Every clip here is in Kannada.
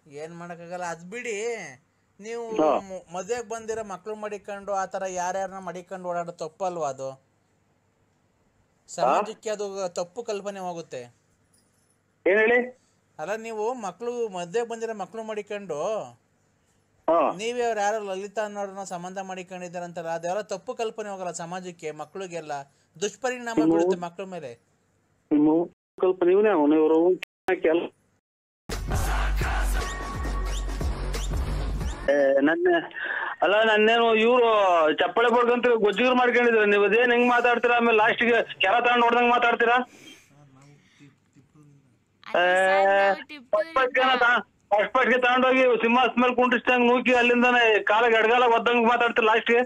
ಏನ್ ಮಾಡಕ್ಕಾಗಲ್ಲ, ಅದ್ ಬಿಡಿ. ನೀವು ಮದ್ವೆಗ್ ಬಂದಿರೋ ಮಕ್ಳು ಮಡಿಕೊಂಡು ಆತರ ಯಾರ್ಯಾರನ್ನ ಮಡಿಕೊಂಡು ಓಡಾಡೋ ತಪ್ಪಲ್ವಾ ಅದು? ಸಮಾಜಕ್ಕೆ ಅದು ತಪ್ಪು ಕಲ್ಪನೆ ಹೋಗುತ್ತೆ. ಏನ್ ಹೇಳಿ? ಅಲ್ಲ, ನೀವು ಮದ್ವೆಗ್ ಬಂದಿರೋ ಮಕ್ಳು ಮಡಿಕೊಂಡು ನೀವೇ ಅವ್ರು ಯಾರೋ ಲಲಿತಾ ಅನ್ನೋರನ್ನ ಸಂಬಂಧ ಮಾಡಿಕೊಂಡಿದ್ದಾರಂತಲ್ಲ, ಅದೆಲ್ಲ ತಪ್ಪು ಕಲ್ಪನೆ ಹೋಗಲ್ಲ ಸಮಾಜಕ್ಕೆ, ಮಕ್ಳಿಗೆಲ್ಲ ದುಷ್ಪರಿಣಾಮ ಬೀಳುತ್ತೆ ಮಕ್ಳ ಮೇಲೆ. ನನ್ನೇನು ಇವ್ರು ಚಪ್ಪಳೆ ಬಡ್ಕಂತ ಗೊಜ್ಜಿಗ್ರು ಮಾಡ್ಕೊಂಡಿದ್ರ, ನೀವು ಅದೇನ್ ಹೆಂಗ್ ಮಾತಾಡ್ತೀರಾ? ಆಮೇಲೆ ಲಾಸ್ಟ್ಗೆ ಕೆರ ತಗೊಂಡ್ ನೋಡ್ದಂಗ್ ಮಾತಾಡ್ತೀರಾ? ಫಸ್ಟ್ ತಗೊಂಡೋಗಿ ಸಿಂಹಾಸ್ ಮೇಲೆ ಕುಂಟಿಸ್ದಂಗ್ ನೂಕಿ ಅಲ್ಲಿಂದಾನೆ ಕಾಲಾಗ ಎಡಗಾಲ ಒದ್ದಂಗ್ ಮಾತಾಡ್ತೀರಾ ಲಾಸ್ಟ್ಗೆ.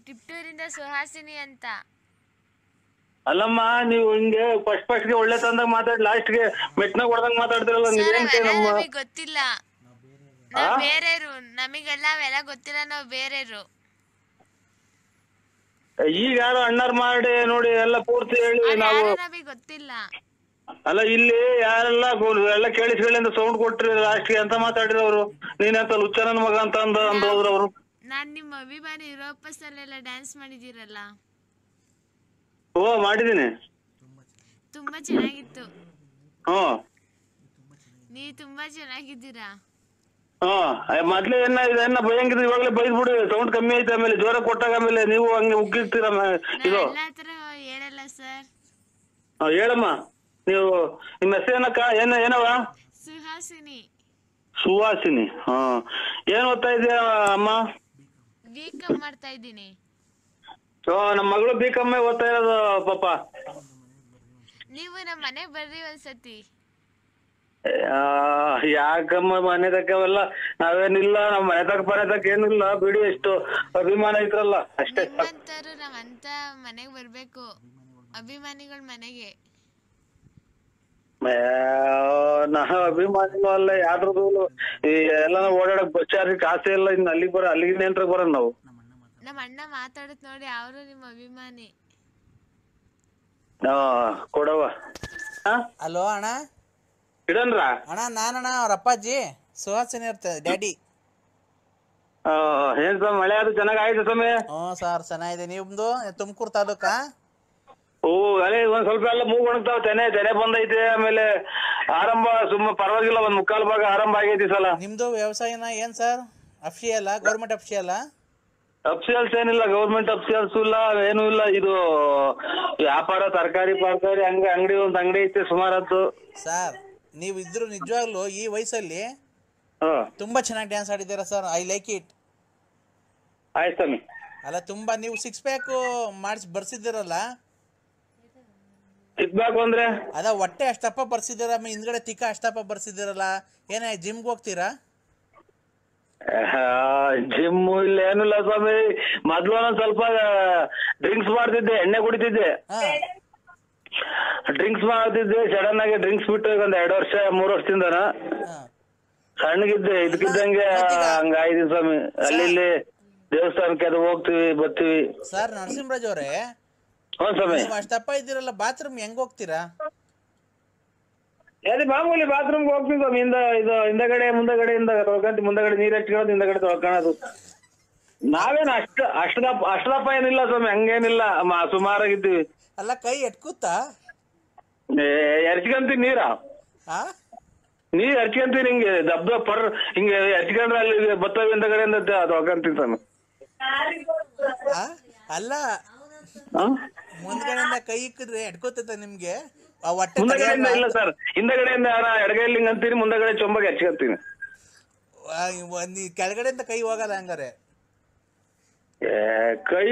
ಟಿಪ್ಟೂರಿಂದ ಸುಹಾಸಿನಿ ಅಂತ. ಅಲ್ಲಮ್ಮ, ನೀವು ಹಿಂಗೆ ಫಸ್ಟ್ ಗೆ ಒಳ್ಳೆ ತಂದಾಗ ಮಾತಾಡಿ ಲಾಸ್ಟ್ಗೆ ಮೆಟ್ನಾಗ ಹೊಡೆದಂಗ್ ಮಾತಾಡ್ತಿರಲ್ಲ. ನಮಗೆ ಗೊತ್ತಿಲ್ಲ, ನಾವ್ ಬೇರೆರು, ನಮಗೆಲ್ಲ ಅವೆಲ್ಲ ಗೊತ್ತಿಲ್ಲ, ನಾವ್ ಬೇರೆರು. ಈಗ ಯಾರು ಅಣ್ಣಾರ್ ಮಾಡಿ ನೋಡಿ ಎಲ್ಲ ಪೂರ್ತಿ ಹೇಳಿ ನಾವು ನಮಗೆ ಗೊತ್ತಿಲ್ಲ. ಅಲ್ಲ, ಇಲ್ಲಿ ಯಾರೆಲ್ಲ ಎಲ್ಲ ಕೇಳಿಸ್ಕೊಳ್ಳಿ ಅಂತ ಸೌಂಡ್ ಕೊಟ್ರಿ ಲಾಸ್ಟ್ಗೆ ಅಂತ ಮಾತಾಡಿರೋರು. ನೀನಂತ ಲುಚ್ಚ ನನ್ನ ಮಗ ಅಂತ ಅಂದೋದ್ರು ಅವರು. ನಾನ್ ನಿಮ್ಮ ಅಭಿಮಾನಿ ಯುರೋಪಸ್ ಅಲ್ಲೆಲ್ಲ ಡ್ಯಾನ್ಸ್ ಮಾಡಿದಿರಲ್ಲ. ಓ, ಮಾಡಿದೀನಿ. ತುಂಬಾ ಚೆನ್ನಾಗಿತ್ತು. ನೀವ್ ತುಂಬಾ ಚೆನ್ನಾಗಿದ್ದೀರಾ. ಮೊದ್ಲೇ ಏನ ಭಯಂಗಿದ್ರೆ ಇವಾಗಲೇ ಬೈದ್ಬಿಡಿ, ಸೌಂಡ್ ಕಮ್ಮಿ ಐತೆ. ಆಮೇಲೆ ಜೋರ ಕೊಟ್ಟಾಗ ಆಮೇಲೆ ನೀವು ಹಂಗೆ ಉಗ್ಗಿರ್ತೀರ. ಇದು ಹೇಳಲ್ಲ ಸರ್. ಹೇಳಮ್ಮ, ನೀವು ನಿಮ್ಮ ಹೆಸರು ಏನಕ್ಕ? ಏನವ? ಸುಹಾಸಿನಿ. ಸುಹಾಸಿನಿ. ಏನ್ ಓದ್ತಾ ಇದೀಯ ಅಮ್ಮ? ಬಿಕಾಮ್ ಮಾಡ್ತಾ ಇದ್ದೀನಿ. ನಮ್ಮ ಮಗಳು ಬಿಕಾಮ್ ಓದ್ತಾ ಇರೋದು ಪಾಪ. ನೀವು ನಮ್ಮ ಮನೆಗ್ ಬರ್ರಿ ಒಂದ್ಸತಿ. ಯಾಕಮ್ಮ ಮನೆ ತಕ್ಕವೆಲ್ಲ ನಾವೇನಿಲ್ಲ, ನಮ್ಮ ಮನೆ ತಕ್ಕ ಏನಿಲ್ಲ ಬಿಡಿ. ಎಷ್ಟು ಅಭಿಮಾನ ಐತ್ರಲ್ಲ ಅಷ್ಟೇ. ನಾವಂತ ಮನೆಗ್ ಬರ್ಬೇಕು, ಅಭಿಮಾನಿಗಳ ಮನೆಗೆ. ನಾವು ಅಭಿಮಾನಿನೂ ಅಲ್ಲ ಯಾವ್ದು, ಎಲ್ಲ ಓಡಾಡಕ್ ಬಸ್ ಚಾರ್ಜ್ ಕಾಸೆ ಇಲ್ಲ. ಇನ್ನು ಅಲ್ಲಿಗೆ ಏನ್ರ ಬರೋಣ ನಾವು. ನಮ್ಮ ಅಣ್ಣ ಮಾತಾಡತ್ ನೋಡಿ, ಅವರು ನಿಮ್ಮ ಅಭಿಮಾನಿ. ಕೊಡವ. ಹಲೋ ಅಣ್ಣ. ಇಡನ್ರ ಅಣ್ಣ, ನಾನಣ್ಣ ಅವ್ರ ಅಪ್ಪಾಜಿ ಸುಹಾಸಿನಿ ಇರ್ತದೆ ಡ್ಯಾಡಿ. ಏನ್ ಸ್ವಾಮಿ, ಮಳೆ ಅದು ಚೆನ್ನಾಗ್ ಆಯ್ತು ಸ್ವಾಮಿ? ಸರ್ ಚೆನ್ನಾಗಿದೆ. ನಿಮ್ದು ತುಮಕೂರು ತಾಲೂಕಾ? ಅದೇ ಒಂದ್ ಸ್ವಲ್ಪ ಎಲ್ಲ ಮೂಗ್ ಒಣಗ್ತಾವ. ತೆನೆ ಬಂದೈತೆ. ಆಮೇಲೆ ಆರಂಭ ಪರವಾಗಿಲ್ಲ, ಒಂದ್ ಮುಕ್ಕಾಲ್ ಭಾಗ ಆರಂಭ ಆಗೈತಿ ಸಲ. ನಿಮ್ದು ವ್ಯವಸಾಯನ ಏನ್ ಸರ್? ಅಫ್ಷಿಯಲ್ಲ, ಗೌರ್ಮೆಂಟ್ ಅಫ್ಷಿಯಲ್ಲ? ಅಫ್ಸಿಯಲ್ಸ್ ಏನಿಲ್ಲ, ಗೌರ್ಮೆಂಟ್ ಅಫ್ಸಿಯಲ್ಸ್ ಇಲ್ಲ, ಏನು ಇಲ್ಲ. ಇದು ವ್ಯಾಪಾರ, ತರಕಾರಿ ಅಂಗಡಿ, ಒಂದ್ ಅಂಗಡಿ ಐತೆ ಸುಮಾರತ್ತು. ಸರ್, ನೀವು ಇದ್ರು ನಿಜವಾಗ್ಲು ಈ ವಯಸ್ಸಲ್ಲಿ ತುಂಬಾ ಚೆನ್ನಾಗಿ ಡ್ಯಾನ್ಸ್ ಆಡಿದ್ದೀರಾ ಸರ್. I like it. ಆಯ್ತು ಸ್ವಾಮಿ. ಅಲ್ಲ, ತುಂಬಾ ನೀವು 6 ಪ್ಯಾಕ್ ಮಾಡಿಸಿ ಬರ್ಸಿದ್ದೀರಲ್ಲ. ಸಿಗ್ಬೇಕು ಅಂದ್ರೆ ಅದ ಹೊಟ್ಟೆ ಅಷ್ಟಪ್ಪ ಬರ್ಸಿದ್ದೀರ, ಹಿಂದ್ಗಡೆ ತಿಕ್ಕ ಅಷ್ಟಪ್ಪ ಬರ್ಸಿದ್ದೀರಲ್ಲ. ಏನೇ ಜಿಮ್ಗೆ ಹೋಗ್ತೀರಾ? ಜಿಮ್ ಇಲ್ಲ, ಏನಿಲ್ಲ ಸ್ವಾಮಿ. ಮೊದ್ಲು ಒಂದೊಂದ್ ಸ್ವಲ್ಪ ಡ್ರಿಂಕ್ಸ್ ಮಾಡ್ತಿದ್ದೆ, ಎಣ್ಣೆ ಕುಡಿತಿದ್ದೆ. ಸಡನ್ ಆಗಿ ಡ್ರಿಂಕ್ಸ್ ಬಿಟ್ಟು ಈಗ ಒಂದ್ 2 ವರ್ಷ 3 ವರ್ಷದಿಂದ ಸಣ್ಣಗಿದ್ದೆ. ಇದಕ್ಕಿದ್ದಂಗೆ ಹಂಗಾಯ್ತು ಸ್ವಾಮಿ. ಅಲ್ಲಿ ದೇವಸ್ಥಾನಕ್ಕೆ ಅದು ಹೋಗ್ತಿವಿ ಬರ್ತೀವಿ. ಸರ್ ನರಸಿಂಹರಾಜ್ ಅವರೇ, ನೀವು ಅಷ್ಟಪ್ಪ ಇದ್ದೀರಲ್ಲ, ಬಾತ್ರೂಮ್ ಹೆಂಗ್ ಹೋಗ್ತೀರಾ? ಮಾಮೂಲಿ ಬಾತ್ರೂಮ್ಗೆ ಹೋಗ್ತೀವಿ ಸ್ವಾಮಿ. ಹಿಂದಗಡೆಯಿಂದ ತೊಳ್ಕೊಂತ, ಮುಂದಗಡೆ ನೀರ್ ಹಚ್ಕೊಳ್ಳೋದು, ಹಿಂದಗಡೆ ತೊಳ್ಕೊಳ್ಳೋದು. ನಾವೇನು ಅಷ್ಟದಪ್ಪ ಏನಿಲ್ಲ ಸ್ವಾಮಿ, ಹಂಗೇನಿಲ್ಲ, ಸುಮಾರಾಗಿದ್ದೀವಿ. ಅಲ್ಲ, ಕೈ ಎಟ್ಕೂತಾ ಎರ್ಚ್ಕಂತೀನಿ ನೀರ್ ಹರ್ಚ್ಕಂತೀನಿ. ಹಿಂಗೆ ದಬ್ಬ ಹಿಂಗೆ ಹರ್ಚ್ಕೊಂಡ್ರೆ ಅಲ್ಲಿ ಬತ್ತವೆ ಹಿಂದಗಡೆಯಿಂದ ತೊಳ್ಕೊಂತೀನಿ ಸ್ವಾಮಿ. ಅಲ್ಲ, ಮುಂದ್ಗಡೆಯಿಂದ ಕೈ ಇಕ್ಕಿದ್ರೆ ಎಟ್ಕೋತೈತ ನಿಮ್ಗೆ? ಮುಂದಗಡೆಯಿಂದ ಇಲ್ಲ ಸರ್, ಹಿಂದಗಡೆಯಿಂದ ಎಡಗೈಲಿ ಹಿಂಗ್ ಅಂತೀನಿ, ಮುಂದಗಡೆ ಚೊಂಬಗೆ ಹಚ್ಕೊಂತೀನಿ. ಕೆಳಗಡೆಯಿಂದ ಕೈ ಹೋಗಲ್ಲ ಹಂಗಾರೆ? ಕೈ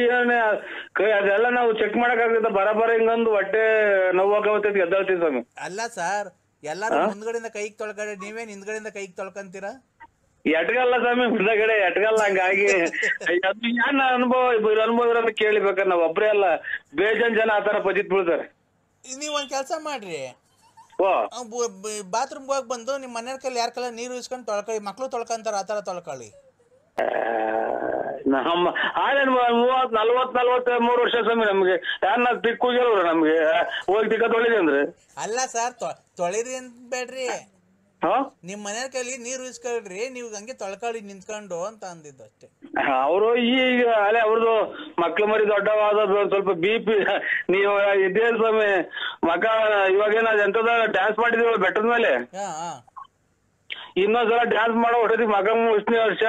ಅದೆಲ್ಲ ನಾವು ಚೆಕ್ ಮಾಡಕ್ ಆಗ್ತದೆ. ಬರಬರ ಹಿಂಗೊಂದು ಹೊಟ್ಟೆ ನೋವಾಗತ್ತೈತಿ, ಎದ್ದಾಳ್ತೀವಿ ಸ್ವಾಮಿ. ಅಲ್ಲ ಸರ್, ಎಲ್ಲಾರು ಮುಂದ್ಗಡೆಯಿಂದ ಕೈಗೆ ತೊಳ್ಕಡೆ, ನೀವೇನ್ ಹಿಂದ್ಗಡೆಯಿಂದ ಕೈಗೆ ತೊಳ್ಕೊಂತೀರಾ? ಎಟ್ಗಲ್ಲ ಸ್ವಾಮಿ, ಮುಂದಗಡೆ ಎಟ್ಗಲ್ಲ. ಹಂಗಾಗಿ ಏನ್ ಅನುಭವ ಇರೋದು ಕೇಳಿಬೇಕ. ನಾವ್ ಒಬ್ರೇ ಅಲ್ಲ, ಬೇಜನ್ ಜನ ಆತರ ಪಜಿತ್ ಬೀಳ್ತಾರೆ. ನೀವ್ ಒಂದ್ ಕೆಲ್ಸ ಮಾಡ್ರಿ, ಬಾತ್ರೂಮ್ಗೆ ಹೋಗಿ ಬಂದು ನಿಮ್ ಮನೆಯ ಕೈಲಿ ಯಾರ ಕೈಲಿ ನೀರು ಇಸ್ಕೊಂಡು ತೊಳ್ಕೊಳ್ಳಿ. ಮಕ್ಳು ತೊಳ್ಕೊಂತಾರ, ಆತರ ತೊಳ್ಕೊಳ್ಳಿ. ನಮ್ಮ 40-43 ವರ್ಷ ಸ್ವಾಮಿ. ನಮ್ಗೆ ಯಾರನ್ನ ತಿಕ್ಕೋಗಿಲ್ವ ನಮ್ಗೆ ಹೋಗಿ ತಿಕ್ಕ ತೊಳಿದೆ ಅಂದ್ರೆ? ಅಲ್ಲ ಸರ್, ತೊಳಿರಿ ಅಂತ ಬೇಡ್ರಿ, ಹಾ ನಿಮ್ ಮನೆ ಕೈಲಿ ನೀರು ಇಸ್ಕೊಳ್ರಿ, ನೀವು ಹಂಗೆ ತೊಳ್ಕೊಳ್ಳಿ ನಿಂತ್ಕೊಂಡು ಅಂತ ಅಂದಿದ್ದು ಅಷ್ಟೇ. ಅವರು ಈಗ ಅಲ್ಲೇ ಅವ್ರದ್ದು ಮಕ್ಳು ಮರಿ ದೊಡ್ಡವಾದದ್ದು ಸ್ವಲ್ಪ BP ನೀವು ಇದೇ ಸ್ವಾಮಿ ಮಗ ಇವಾಗೇನ ಎಂತದ ಡ್ಯಾನ್ಸ್ ಮಾಡಿದೀವಲ್ಲ ಬೆಟ್ಟದ ಮೇಲೆ, ಹಾ ಹಾ ಇನ್ನೊಂದ್ಸಲ ಡ್ಯಾನ್ಸ್ ಮಾಡೋ ಹೊಟ್ಟದಿ ಮಗ ಮುಷ್ಣಿ ವರ್ಷ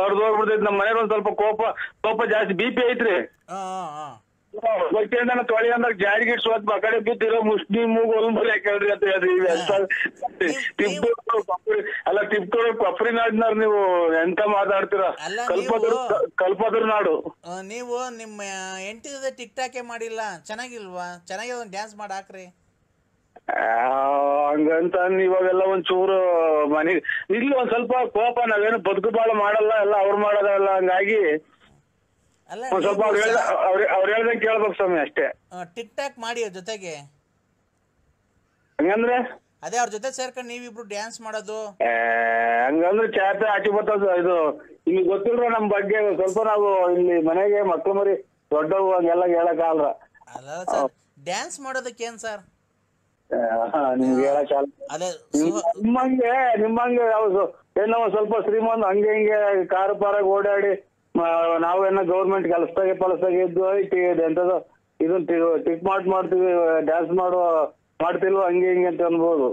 ಹೊಡೆದು ಹೋಗ್ಬಿಡ್ತೈತಿ. ನಮ್ಮ ಮನೆಗೆ ಒಂದ್ ಸ್ವಲ್ಪ ಕೋಪ ಜಾಸ್ತಿ BP ಐತ್ರಿ. ಹಾ ಹಾ ಗೊತ್ತಿಂದ ತೊಳಿ ಅಂದಾಗ ಜಾರಿಗೆ ಸ್ವತ್ ಕಡೆ ಬಿದ್ದಿರೋ ಮುಷ್ಣಿ ಮೂಗು ಒಲ್ಮರಿ ಹಾಕೇಳ್ರಿ ಅಂತ ಹೇಳ್ರಿ. ಅಲ್ಲ ಟಿಪ್ಟೂರು ಕೊಪ್ರಿ ನಾಡಿನಾರ ನೀವು ಎಂತ ಮಾತಾಡ್ತೀರಾ? ಅಲ್ಲ, ಕಲ್ಪದ್ರ ನಾಡು. ನೀವು ನಿಮ್ಮ ಹೆಂಡತಿ ಜೊತೆ ಟಿಕ್ ಟಾಕೆ ಮಾಡಿಲ್ಲ, ಚೆನ್ನಾಗಿಲ್ವಾ? ಚೆನ್ನಾಗಿ ಒಂದು ಡ್ಯಾನ್ಸ್ ಮಾಡಿ ಹಾಕ್ರಿ. ಹಂಗಂತ ಇವಾಗೆಲ್ಲ ಒಂಚೂರು ಮನೆಗೆ ಇಲ್ಲಿ ಒಂದ್ ಸ್ವಲ್ಪ ಕೋಪ, ನಾವೇನು ಬದುಕು ಬಾಳ ಮಾಡಲ್ಲ, ಎಲ್ಲ ಅವ್ರು ಮಾಡೋದಲ್ಲ. ಹಂಗಾಗಿ ಅಲ್ಲ, ಒಂದ್ ಸ್ವಲ್ಪ ಅವ್ರು ಹೇಳ್ದಂಗೆ ಕೇಳ್ಬೇಕು ಸ್ವಾಮಿ ಅಷ್ಟೇ. ಟಿಕ್ ಟಾಕ್ ಮಾಡಿ ಅವ್ರ ಜೊತೆಗೆ. ಹಂಗಂದ್ರೆ ಅದೇ ಅವ್ರ ಜೊತೆ ಸೇರ್ಕೊಂಡು ನೀವಿಬ್ರು ಡ್ಯಾನ್ಸ್ ಮಾಡೋದು. ಹಂಗಂದ್ರೆ ಚಾತೆ ಆಚೆ ಬರ್ತದ. ಇದು ಇಲ್ಲಿ ಗೊತ್ತಿಲ್ರ ನಮ್ ಬಗ್ಗೆ. ಸ್ವಲ್ಪ ನಾವು ಇಲ್ಲಿ ಮನೆಗೆ ಮಕ್ಳು ಮರಿ ದೊಡ್ಡವು ಹಂಗೆಲ್ಲ ಹೇಳಕ್ ಆಗಲ್ಲ. ಅಲ್ಲ ಸರ್, ಡ್ಯಾನ್ಸ್ ಮಾಡೋದಕ್ಕೆ ಏನ್ ಸರ್? ನಿಮ್ಗೆ ಹೇಳಕ್ ಆಗಲ್ಲ. ಅದೇ ನಿಮ್ಮಂಗೆ ಯಾವ್ದು ಏನೋ ಸ್ವಲ್ಪ ಶ್ರೀಮಂತ ಹಂಗೆ ಹಿಂಗೆ ಕಾರು ಪಾರಾಗ ಓಡಾಡಿ ನಾವೇನೋ ಗೌರ್ಮೆಂಟ್ ಕೆಲಸದಾಗೆ ಇದ್ದು ಎಂತದ ಇದನ್ ಟಿಕ್ ಮಾಡ್ತೀವಿ, ಡ್ಯಾನ್ಸ್ ಮಾಡ್ತಿಲ್ವ ಹಂಗೆ ಹಿಂಗೆ ಅಂತ ಅನ್ಬೋದು.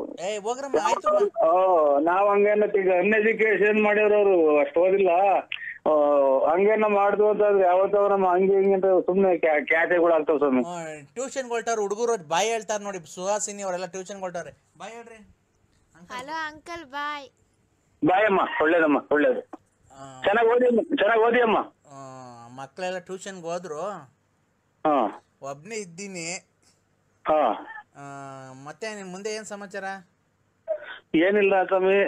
ನಾವ್ ಹಂಗೇನ ಅನ್ಎಜುಕೇಶನ್ ಮಾಡಿರೋರು ಅಷ್ಟು ಓದಿಲ್ಲ, ಹಂಗೇನ ಮಾಡ್ದು ಅಂತಂದ್ರೆ ಯಾವತ್ತವ ನಮ್ಮ ಹಂಗೆ ಹಿಂಗೆ ಅಂತ ಸುಮ್ನೆ ಕ್ಯಾಟೆಗಳು ಆಗ್ತಾವ ಸ್ವಾಮಿ. ಟ್ಯೂಷನ್ ಕೊಳ್ತಾರ ಹುಡುಗರು ಬಾಯ್ ಹೇಳ್ತಾರ ನೋಡಿ. ಸುಹಾಸಿನಿ ಅವರೆಲ್ಲ ಟ್ಯೂಷನ್ ಕೊಳ್ತಾವ್ರೆ. ಬಾಯ್ ಹೇಳ್ರಿ. ಹಲೋ ಅಂಕಲ್, ಬಾಯ್. ಬಾಯ್ ಅಮ್ಮ, ಒಳ್ಳೇದಮ್ಮ, ಒಳ್ಳೇದು. ಚೆನ್ನಾಗಿ ಓದಿ ಅಮ್ಮ. ಮಕ್ಕಳೆಲ್ಲ ಟ್ಯೂಷನ್ಗೆ ಹೋದ್ರು, ಒಬ್ನೇ ಇದ್ದೀನಿ. ಮತ್ತೆ ಮುಂದೆ ಏನ್ ಸಮಾಚಾರ? ಏನಿಲ್ಲ ಸ್ವಾಮಿ,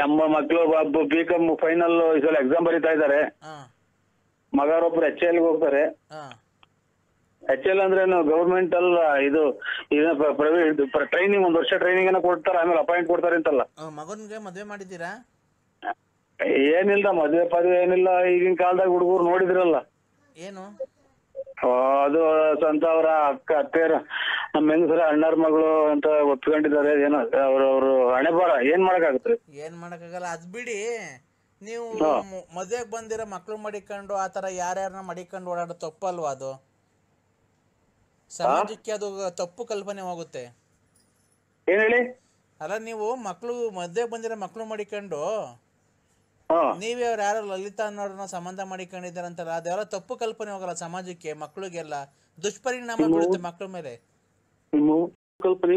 ನಮ್ಮ ಮಕ್ಕಳು BCom ಫೈನಲ್ ಈ ಸಲ ಎಕ್ಸಾಮ್ ಬರೀತಾ ಇದ್ದಾರೆ. ಮಗರೊಬ್ರು HL ಹೋಗ್ತಾರೆ. HL ಅಂದ್ರೆ ಗವರ್ಮೆಂಟ್ ಅಲ್ಲ, ಇದು ಪ್ರೈವೇಟ್ ಟ್ರೈನಿಂಗ್, 1 ವರ್ಷ ಟ್ರೈನಿಂಗ್ ಏನೋ ಕೊಡ್ತಾರೆ, ಆಮೇಲೆ ಅಪಾಯಿಂಟ್ ಕೊಡ್ತಾರೆ ಅಂತಲ್ಲ. ಮಗನ್ಗೆ ಮದ್ವೆ ಮಾಡಿದ್ದೀರಾ? ಏನಿಲ್ಲ, ಮದ್ವೆ ಪದ್ವೆ ಏನಿಲ್ಲ. ಈಗಿನ ಕಾಲದಾಗ ಹುಡುಗರು ನೋಡಿದ್ರಲ್ಲ ಏನು, ಅದು ಸ್ವಂತ ಅವರ ಅತ್ತೆಯರ ನಮ್ಮ ಹೆಂಗಸರ ಅಣ್ಣರ ಮಗಳು ಅಂತ ಒಪ್ಕೊಂಡಿದ್ದಾರೆ. ಏನೋ ಅವ್ರವ್ರು ಹಣೆ ಬರ, ಏನ್ ಮಾಡಕ್ಕಾಗತ್ರಿ? ಏನ್ ಮಾಡಕ್ಕಾಗಲ್ಲ, ಅದ್ ಬಿಡಿ. ನೀವು ಮದ್ವೆಗ್ ಬಂದಿರೋ ಮಕ್ಳು ಮಡಿಕೊಂಡು ಆತರ ಯಾರ್ಯಾರನ್ನ ಮಡಿಕೊಂಡು ಓಡಾಡೋ ತಪ್ಪಲ್ವಾ ಅದು? ಸಮಾಜಕ್ಕೆ ಅದು ತಪ್ಪು ಕಲ್ಪನೆ ಹೋಗುತ್ತೆ. ಏನ್ ಹೇಳಿ? ಅಲ್ಲ, ನೀವು ಮದ್ವೆಗ್ ಬಂದಿರೋ ಮಕ್ಳು ಮಡಿಕೊಂಡು ನೀವೇ ಅವ್ರು ಯಾರು ಲಲಿತಾ ಅನ್ನೋರನ್ನ ಸಂಬಂಧ ಮಾಡಿಕೊಂಡಿದ್ದಾರಂತಲ್ಲ, ಅದೆಲ್ಲ ತಪ್ಪು ಕಲ್ಪನೆ ಹೋಗಲ್ಲ ಸಮಾಜಕ್ಕೆ, ಮಕ್ಳಿಗೆಲ್ಲ ದುಷ್ಪರಿಣಾಮ ಬೀಳುತ್ತೆ ಮಕ್ಳ ಮೇಲೆ. ಕಲ್ಪನೆ